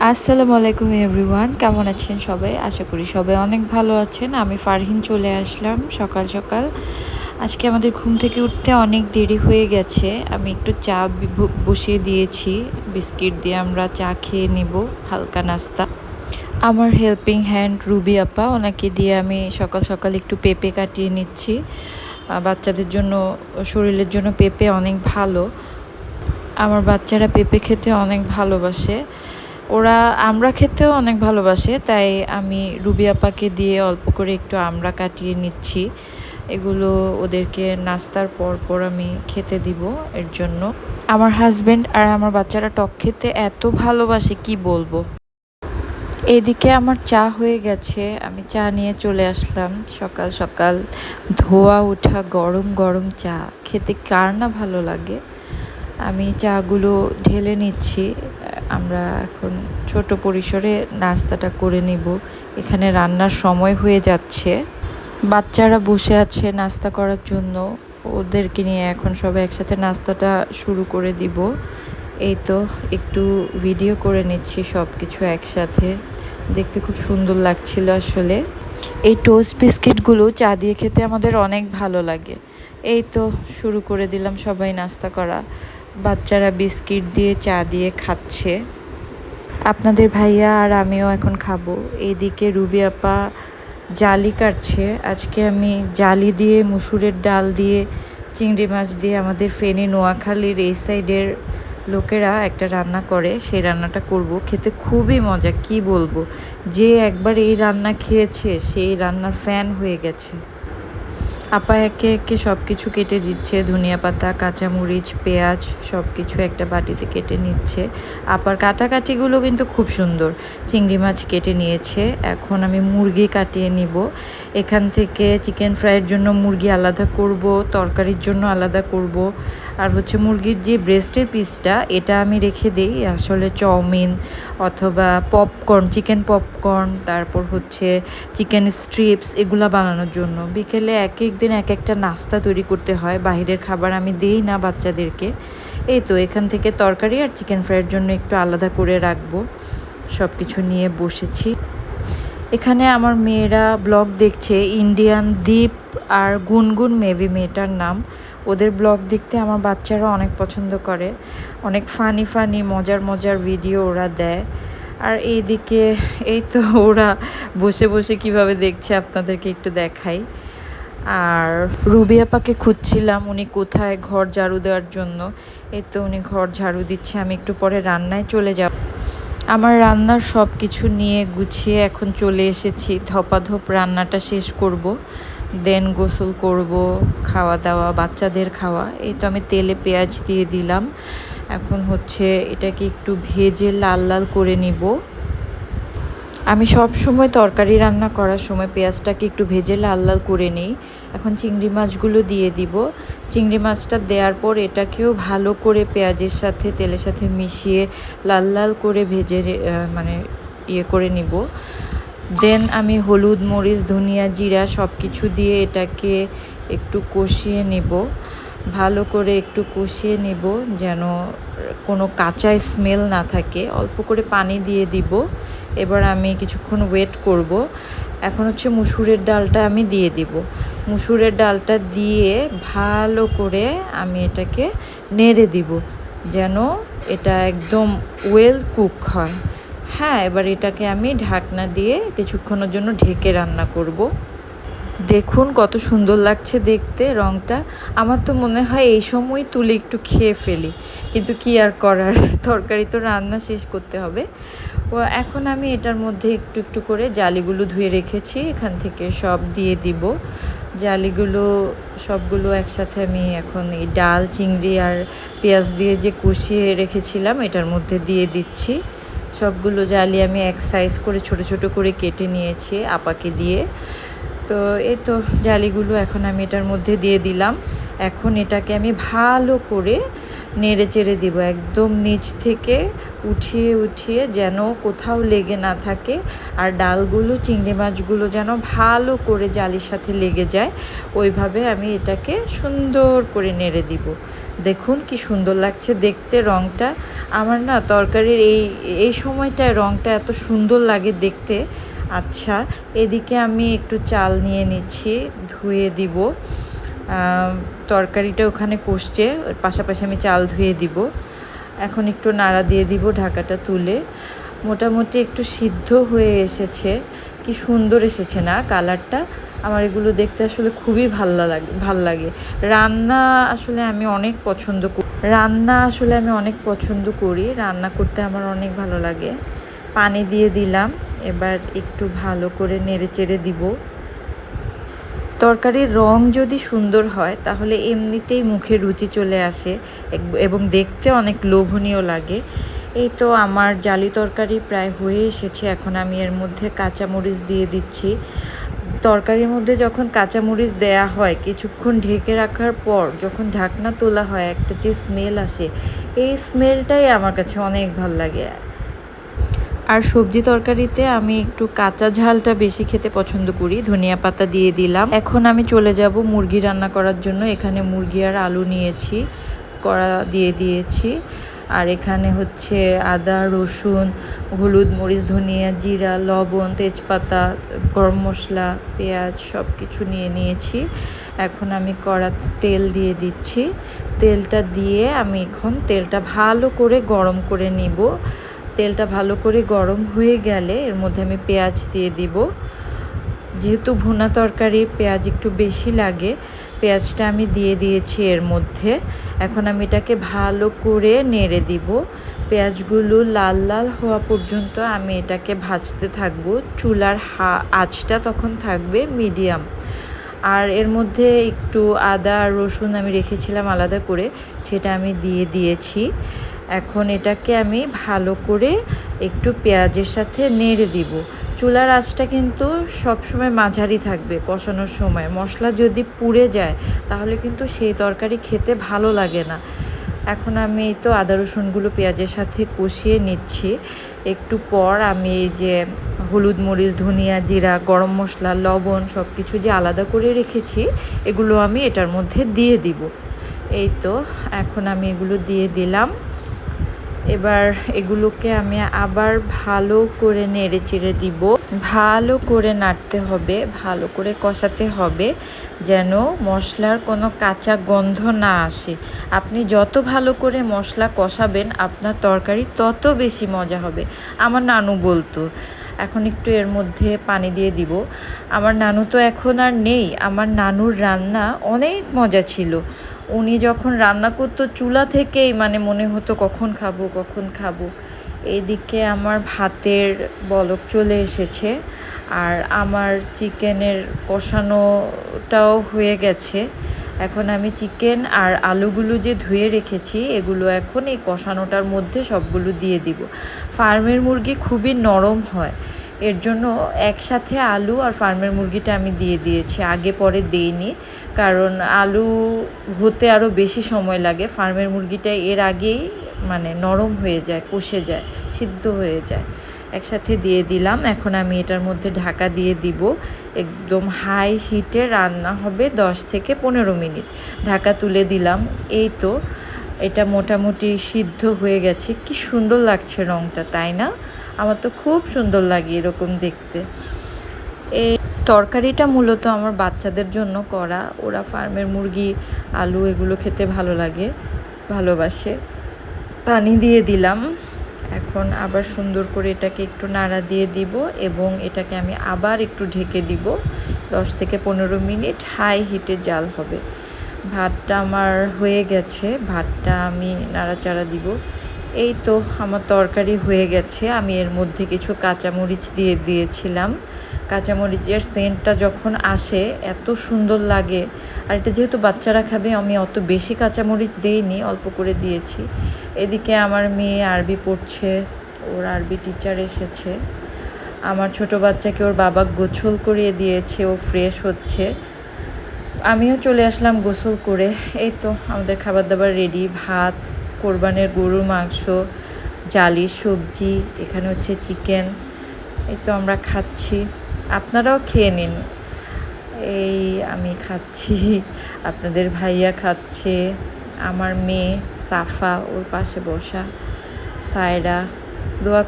আসসালামু আলাইকুম এভরিওয়ান, কেমন আছেন সবাই? আশা করি সবাই অনেক ভালো আছেন। আমি ফারহিন চলে আসলাম সকাল সকাল। আজকে আমাদের ঘুম থেকে উঠতে অনেক দেরি হয়ে গেছে। আমি একটু চা বসিয়ে দিয়েছি। বিস্কিট দিয়ে আমরা চা খেয়ে নিব, হালকা নাস্তা। আমার হেল্পিং হ্যান্ড রুবি আপা, ওনাকে দিয়ে আমি সকাল সকাল একটু পেঁপে কাটিয়ে নিচ্ছি। বাচ্চাদের জন্য, শরীরের জন্য পেঁপে অনেক ভালো। আমার বাচ্চারা পেঁপে খেতে অনেক ভালোবাসে। ওরা আমড়া খেতেও অনেক ভালোবাসে, তাই আমি রুবি আপাকে দিয়ে অল্প করে একটু আমড়া কাটিয়ে নিচ্ছি। এগুলো ওদেরকে নাস্তার পর পর আমি খেতে দিব। এর জন্য আমার হাজবেন্ড আর আমার বাচ্চারা টক খেতে এত ভালোবাসে, কি বলবো। এদিকে আমার চা হয়ে গেছে, আমি চা নিয়ে চলে আসলাম সকাল সকাল। ধোয়া ওঠা গরম গরম চা খেতে কার না ভালো লাগে। আমি চাগুলো ঢেলে নিচ্ছি। আমরা এখন ছোট পরিসরে নাস্তাটা করে নিব। এখানে রান্নার সময় হয়ে যাচ্ছে। বাচ্চারা বসে আছে নাস্তা করার জন্য। ওদেরকে নিয়ে এখন সবাই একসাথে নাস্তাটা শুরু করে দিব। এই তো একটু ভিডিও করে নিচ্ছি সব কিছু একসাথে। দেখতে খুব সুন্দর লাগছিল আসলে। এই টোস্ট বিস্কিটগুলো চা দিয়ে খেতে আমাদের অনেক ভালো লাগে। এই তো শুরু করে দিলাম সবাই নাস্তা করা। বাচ্চারা বিস্কিট দিয়ে চা দিয়ে খাচ্ছে। আপনাদের ভাইয়া আর আমিও এখন খাবো। এইদিকে রুবি আপা জালি কাটছে। আজকে আমি জালি দিয়ে, মুসুরের ডাল দিয়ে, চিংড়ি মাছ দিয়ে আমাদের ফেনী নোয়াখালীর এই সাইডের লোকেরা একটা রান্না করে, সেই রান্নাটা করব। খেতে খুবই মজা, কি বলবো। যে একবার এই রান্না খেয়েছে সেই রান্নার ফ্যান হয়ে গেছে। আপা একে একে সব কিছু কেটে দিচ্ছে, ধনিয়া পাতা, কাঁচামরিচ, পেঁয়াজ সব কিছু একটা বাটিতে কেটে নিচ্ছে। আপার কাটাকাটিগুলো কিন্তু খুব সুন্দর। চিংড়ি মাছ কেটে নিয়েছে, এখন আমি মুরগি কাটিয়ে নিব। এখান থেকে চিকেন ফ্রাইয়ের জন্য মুরগি আলাদা করব, তরকারির জন্য আলাদা করব। আর হচ্ছে মুরগির যে ব্রেস্টের পিসটা, এটা আমি রেখে দিই আসলে চাউমিন অথবা পপকর্ন, চিকেন পপকর্ন, তারপর হচ্ছে চিকেন স্ট্রিপস এগুলো বানানোর জন্য। বিকেলে এক এক দিন এক একটা নাস্তা তৈরি করতে হয়, বাহিরের খাবার আমি দিই না বাচ্চাদেরকে। এই তো এখান থেকে তরকারি আর চিকেন ফ্রাইয়ের জন্য একটু আলাদা করে রাখবো। সব কিছু নিয়ে বসেছি। এখানে আমার মেয়েরা ব্লগ দেখছে, ইন্ডিয়ান দীপ আর গুনগুন, মেবি মেয়েটার নাম। ওদের ব্লগ দেখতে আমার বাচ্চারা অনেক পছন্দ করে। অনেক ফানি ফানি মজার মজার ভিডিও ওরা দেয়। আর এইদিকে এই তো ওরা বসে বসে কিভাবে দেখছে আপনাদেরকে একটু দেখাই। আর রুবি আপাকে খুঁজছিলাম, উনি কোথায়, ঘর ঝাড়ু দেওয়ার জন্য। এই তো উনি ঘর ঝাড়ু দিচ্ছে, আমি একটু পরে রান্নায় চলে যাব। আমার রান্নার সব কিছু নিয়ে গুছিয়ে এখন চলে এসেছি। ধপাধপ রান্নাটা শেষ করব, দেন গোসল করব, খাওয়া দাওয়া, বাচ্চাদের খাওয়া। এই তো আমি তেলে পেঁয়াজ দিয়ে দিলাম। এখন হচ্ছে এটাকে একটু ভেজে লাল লাল করে নিব। আমি সব সময় তরকারি রান্না করার সময় পেঁয়াজটাকে একটু ভেজে লাল লাল করে নিই। এখন চিংড়ি মাছগুলো দিয়ে দিব। চিংড়ি মাছটা দেওয়ার পর এটাকেও ভালো করে পেঁয়াজের সাথে, তেলের সাথে মিশিয়ে লাল লাল করে ভেজে মানে ইয়ে করে নিব। দেন আমি হলুদ, মরিচ, ধনিয়া, জিরা সব কিছু দিয়ে এটাকে একটু কষিয়ে নেব। ভালো করে একটু কষিয়ে নেব যেন কোনো কাঁচা স্মেল না থাকে। অল্প করে পানি দিয়ে দিব। এবার আমি কিছুক্ষণ ওয়েট করব। এখন হচ্ছে মুসুরের ডালটা আমি দিয়ে দিব। মুসুরের ডালটা দিয়ে ভালো করে আমি এটাকে নেড়ে দিব যেন এটা একদম ওয়েল কুক হয়। হ্যাঁ, এবার এটাকে আমি ঢাকনা দিয়ে কিছুক্ষণের জন্য ঢেকে রান্না করব। দেখুন কত সুন্দর লাগছে দেখতে রংটা। আমার তো মনে হয় এই সময় তুলে একটু খেয়ে ফেলি, কিন্তু কি আর করার, তরকারি তো রান্না শেষ করতে হবে। ও এখন আমি এটার মধ্যে একটু একটু করে জালিগুলো ধুয়ে রেখেছি, এখান থেকে সব দিয়ে দিব। জালিগুলো সবগুলো একসাথে আমি এখন এই ডাল, চিংড়ি আর পেঁয়াজ দিয়ে যে কষিয়ে রেখেছিলাম এটার মধ্যে দিয়ে দিচ্ছি। সবগুলো জালি আমি এক সাইজ করে ছোট ছোট করে কেটে নিয়েছি আপাকে দিয়ে। তো এই তো জালিগুলো এখন আমি এটার মধ্যে দিয়ে দিলাম। এখন এটাকে আমি ভালো করে নেড়ে চেড়ে দিব একদম নিচ থেকে উঠিয়ে উঠিয়ে, যেন কোথাও লেগে না থাকে। আর ডালগুলো, চিংড়ি মাছগুলো যেন ভালো করে জালির সাথে লেগে যায়, ওইভাবে আমি এটাকে সুন্দর করে নেড়ে দিব। দেখুন কি সুন্দর লাগছে দেখতে রঙটা। আমার না তরকারির এই সময়টায় রঙটা এত সুন্দর লাগে দেখতে। আচ্ছা, এদিকে আমি একটু চাল নিয়ে নিচ্ছি, ধুয়ে দিব। তরকারিটা ওখানে কষছে, পাশাপাশি আমি চাল ধুয়ে দিব। এখন একটু নাড়া দিয়ে দিব ঢাকাটা তুলে। মোটামুটি একটু সিদ্ধ হয়ে এসেছে, কি সুন্দর এসেছে না কালারটা। আমার এগুলো দেখতে আসলে খুবই ভাল লাগে। রান্না আসলে আমি অনেক পছন্দ করি, রান্না করতে আমার অনেক ভালো লাগে। পানি দিয়ে দিলাম, এবার একটু ভালো করে নেড়ে চেড়ে দিব। তরকারির রং যদি সুন্দর হয় তাহলে এমনিতেই মুখে রুচি চলে আসে এবং দেখতে অনেক লোভনীয় লাগে। এই তো আমার জালি তরকারি প্রায় হয়ে এসেছে। এখন আমি এর মধ্যে কাঁচামরিচ দিয়ে দিচ্ছি। তরকারির মধ্যে যখন কাঁচামরিচ দেয়া হয়, কিছুক্ষণ ঢেকে রাখার পর যখন ঢাকনা তোলা হয়, একটা যে স্মেল আসে, এই স্মেলটাই আমার কাছে অনেক ভালো লাগে। আর সবজি তরকারিতে আমি একটু কাঁচা ঝালটা বেশি খেতে পছন্দ করি। ধনিয়া পাতা দিয়ে দিলাম। এখন আমি চলে যাব মুরগি রান্না করার জন্য। এখানে মুরগি আর আলু নিয়েছি, কড়া দিয়ে দিয়েছি। আর এখানে হচ্ছে আদা, রসুন, হলুদ, মরিচ, ধনিয়া, জিরা, লবণ, তেজপাতা, গরম মশলা, পেঁয়াজ সব কিছু নিয়ে নিয়েছি। এখন আমি কড়াতে তেল দিয়ে দিচ্ছি। তেলটা দিয়ে আমি এখন তেলটা ভালো করে গরম করে নিব। তেলটা ভালো করে গরম হয়ে গেলে এর মধ্যে আমি পেঁয়াজ দিয়ে দিব। যেহেতু ভুনা তরকারি পেঁয়াজ একটু বেশি লাগে, পেঁয়াজটা আমি দিয়ে দিয়েছি এর মধ্যে। এখন আমি এটাকে ভালো করে নেড়ে দিব। পেঁয়াজগুলো লাল লাল হওয়া পর্যন্ত আমি এটাকে ভাজতে থাকবো। চুলার আঁচটা তখন থাকবে মিডিয়াম। আর এর মধ্যে একটু আদা আর রসুন আমি রেখেছিলাম আলাদা করে, সেটা আমি দিয়ে দিয়েছি। এখন এটাকে আমি ভালো করে একটু পেঁয়াজের সাথে নেড়ে দিব। চুলার আঁচটা কিন্তু সবসময় মাঝারি থাকবে কষানোর সময়। মশলা যদি পুড়ে যায় তাহলে কিন্তু সেই তরকারি খেতে ভালো লাগে না। এখন আমি এই তো আদা রসুনগুলো পেঁয়াজের সাথে কষিয়ে নিচ্ছি। একটু পর আমি এই যে হলুদ, মরিচ, ধনিয়া, জিরা, গরম মশলা, লবণ সব কিছু যে আলাদা করে রেখেছি, এগুলো আমি এটার মধ্যে দিয়ে দিব। এই তো এখন আমি এগুলো দিয়ে দিলাম। এবার এগুলোকে আমি আবার ভালো করে নেড়ে চেড়ে দিব। ভালো করে নাড়তে হবে, ভালো করে কষাতে হবে, যেন মশলার কোনো কাঁচা গন্ধ না আসে। আপনি যত ভালো করে মশলা কষাবেন আপনার তরকারি তত বেশি মজা হবে, আমার নানু বলতো। এখন একটু এর মধ্যে পানি দিয়ে দিব। আমার নানু তো এখন আর নেই। আমার নানুর রান্না অনেক মজা ছিল। উনি যখন রান্না করতো চুলা থেকেই মানে মনে হতো কখন খাবো। এইদিকে আমার ভাতের বলক চলে এসেছে, আর আমার চিকেনের কষানোটাও হয়ে গেছে। এখন আমি চিকেন আর আলুগুলো যে ধুয়ে রেখেছি এগুলো এখন এই কষানোটার মধ্যে সবগুলো দিয়ে দিব। ফার্মের মুরগি খুবই নরম হয়, এর জন্য একসাথে আলু আর ফার্মের মুরগিটা আমি দিয়ে দিয়েছি, আগে পরে দেইনি, কারণ আলু হতে আরও বেশি সময় লাগে। ফার্মের মুরগিটা এর আগেই মানে নরম হয়ে যায়, কষে যায়, সিদ্ধ হয়ে যায়। একসাথে দিয়ে দিলাম। এখন আমি এটার মধ্যে ঢাকা দিয়ে দিব। একদম হাই হিটে রান্না হবে 10 থেকে 15 মিনিট। ঢাকা তুলে দিলাম। এই তো এটা মোটামুটি সিদ্ধ হয়ে গেছে। কি সুন্দর লাগছে রঙটা, তাই না? আমার তো খুব সুন্দর লাগে এরকম দেখতে। এই তরকারিটা মূলত আমার বাচ্চাদের জন্য করা। ওরা ফার্মের মুরগি, আলু এগুলো খেতে ভালোবাসে। পানি দিয়ে দিলাম। এখন আবার সুন্দর করে এটাকে একটু নাড়া দিয়ে দিব এবং এটাকে আমি আবার একটু ঢেকে দিব। 10 থেকে 15 মিনিট হাই হিটে জাল হবে। ভাতটা আমার হয়ে গেছে, ভাতটা আমি নাড়াচাড়া দিব। এই তো আমার তরকারি হয়ে গেছে। আমি এর মধ্যে কিছু কাঁচামরিচ দিয়ে দিয়েছিলাম। কাঁচামরিচের সেন্টটা যখন আসে এত সুন্দর লাগে। আর এটা যেহেতু বাচ্চারা খাবে আমি অত বেশি কাঁচামরিচ দিইনি, অল্প করে দিয়েছি। এদিকে আমার মেয়ে আরবি পড়ছে, ওর আরবি টিচার এসেছে। আমার ছোট বাচ্চাকে ওর বাবা গোসল করিয়ে দিয়েছে, ও ফ্রেশ হচ্ছে। আমিও চলে আসলাম গোসল করে। এই তো আমাদের খাবার দাবার রেডি। ভাত, কোরবানির গরুর মাংস, জালির সবজি, এখানে হচ্ছে চিকেন। এই তো আমরা খাচ্ছি, আপনারাও খেয়ে নিন। এই আমি খাচ্ছি, আপনাদের ভাইয়া খাচ্ছে, আমার মেয়ে সাফা ওর পাশে বসা, সায়রা। দোয়া